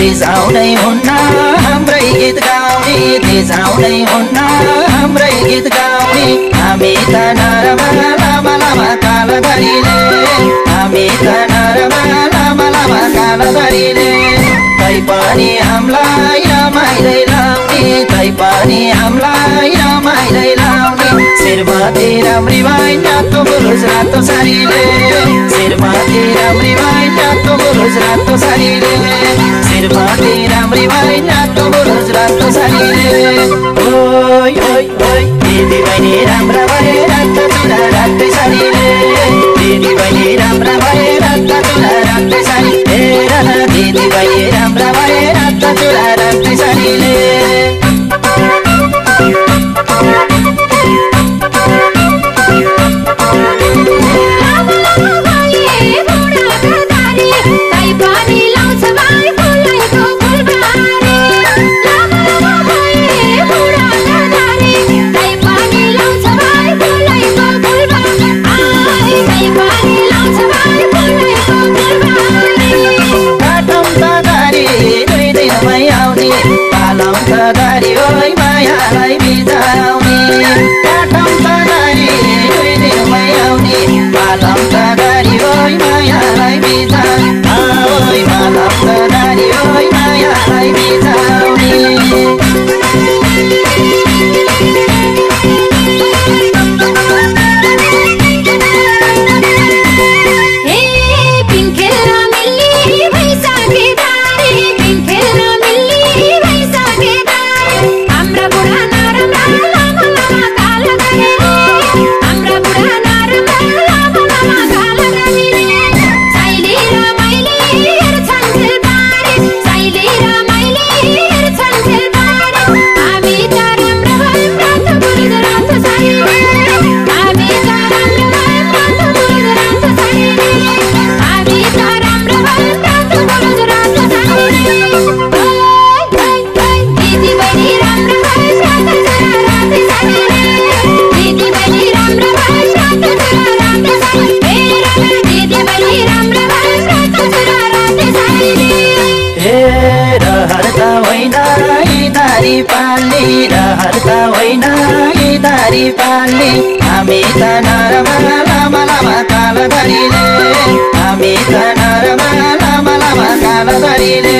तेजाउनै हुन्न हाम्रै गीत गाउने तेजाउनै हुन्न हाम्रै गीत गाउने हामी त नरमा लामा लामा कालधरीले हामी त नरमा लामा लामा कालधरीले तैपनि हामीलाई रमाइदै लाउने तैपनि हामीलाई रमाइदै लाउने शिरमाथि राम्री भाइ नातो बुरुज रातो सारीले शिरमाथि राम्री भाइ नातो बुरुज रातो सारीले शिरमाथि राम्री भाइ नातो बुरुज रातो सारीले ओइ ओइ ओइ दिदी बहिनी राम्रा भए रातो चुरा रातै सारीले दिदी बहिनी राम्रा भए रातो चुरा रातै सारी हेर दिदी बहिनी राम्रा भए रातो चुरा रातै सारीले रहरता होइन दारी पाल्ने हामी त नरमा लामा लामा कालधरीले हामी त नरमा लामा लामा कालधरीले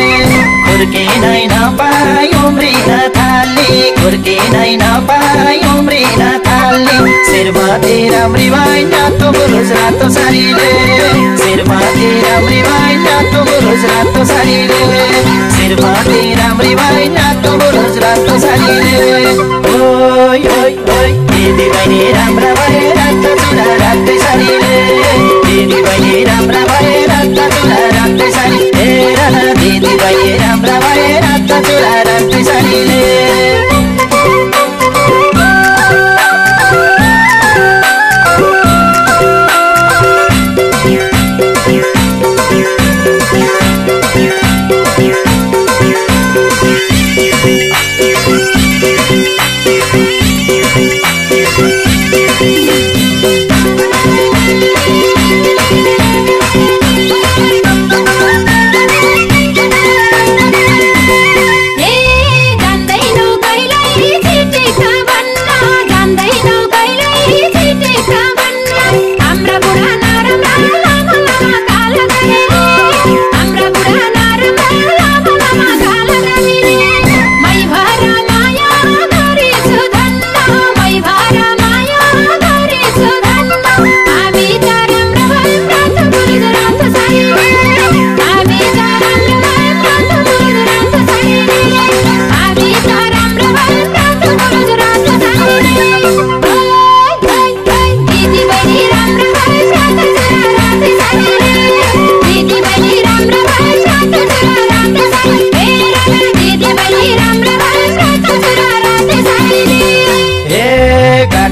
खुर्किनै नपाई उम्रिन थाल्ने खुर्किनै नपाई उम्रिन थाल्ने शिरमाथि राम्री भाइ नातो बुरुज रातो सारीले शिरमाथि राम्री भाइ नातो बुरुज रातो सारीले शिरमाथि राम्री भाइ नातो बुरुज रातो सारीले ओइ ओइ ओइ दिदी बहिनी राम्रा भए रातो चुरा रातै सारीले दिदी बहिनी राम्रा भए रातो चुरा रातै सारी हेर दिदी बहिनी राम्रा भए रातो चुरा रातै सारीले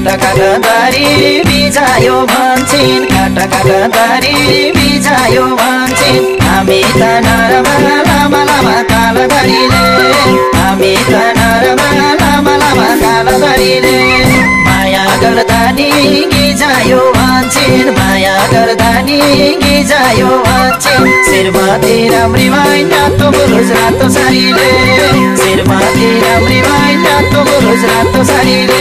काटा काटा दारी बिजायो भन्छन् काटा काटा दारी बिजायो भन्छन् हामी त नरमा लामा लामा काला दारीले हामी त नरमा लामा लामा काला दारीले माया गर्दा नि गिजायो भन्छन् माया गर्दा नि गिजायो भन्छन् शिरमाथि राम्री माइ नातो बुरुज रातो सारीले शिरमाथि राम्री माइ नातो बुरुज रातो सारीले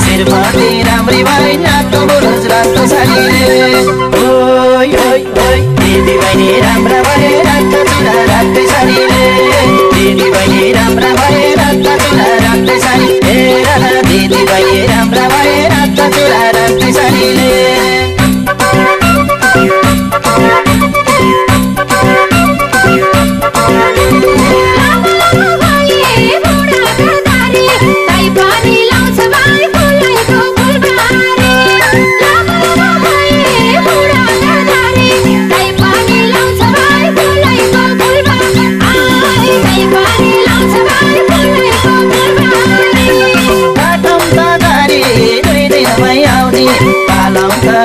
शिरमाथि राम्री माइ नातो बुरुज रातो सारीले ओइ ओइ ओइ दिदी बहिनी राम्रा भए रातो चुरा रातै सारीले दिदी बहिनी राम्रा भए रातो चुरा रातै सारी हेर न दिदी बहिनी राम्रा भए रातो चुरा रातै सारीले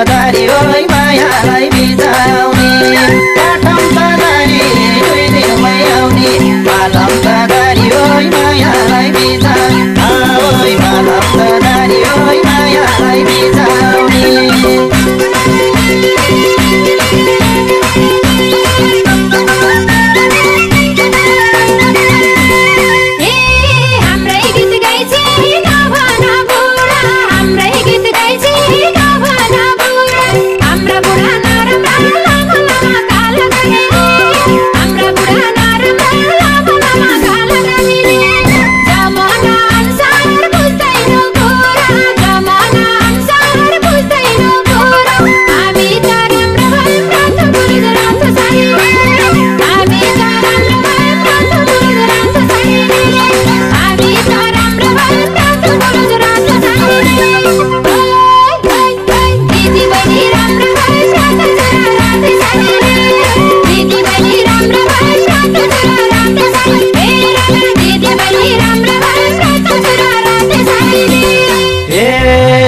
दारी ओइ मायालाई बिजाउने काटम त दारी दुई दिनमै आउने मालम त दारी ओइ मायालाई बिजा ओइ मालम त दारी ओइ मायालाई बिजाउने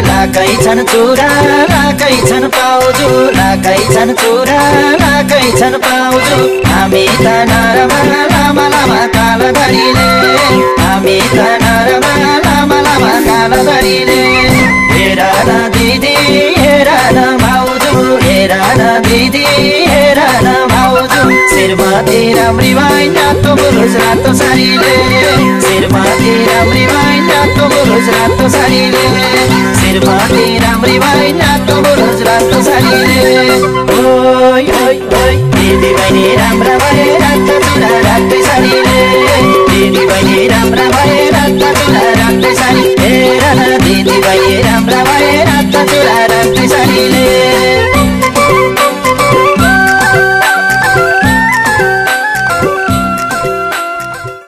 लाकै छन् चुरा लाकै छन् पाउजु लाकै छन् चुरा लाकै छन् पाउजु हामी त नरमा लामा लामा काला दारीले हामी त नरमा लामा लामा काला दारीले हेर न दिदी हेर न भाउजू हेर न दिदी हेर न भाउजू शिरमाथि राम्री माइ नातो बुरुज रातो सारीले शिरमाथि राम्री माइ नातो बुरुज रातो सारीले शिरमाथि राम्री माइ नातो बुरुज रातो सारीले ओइ ओइ ओइ दिदी बहिनी राम्रा भए रातो चुरा रातै सारीले दिदी बहिनी राम्रा भए रातो चुरा रातै सारी हेर न दिदी बहिनी राम्रा भए रातो चुरा रातै सारीले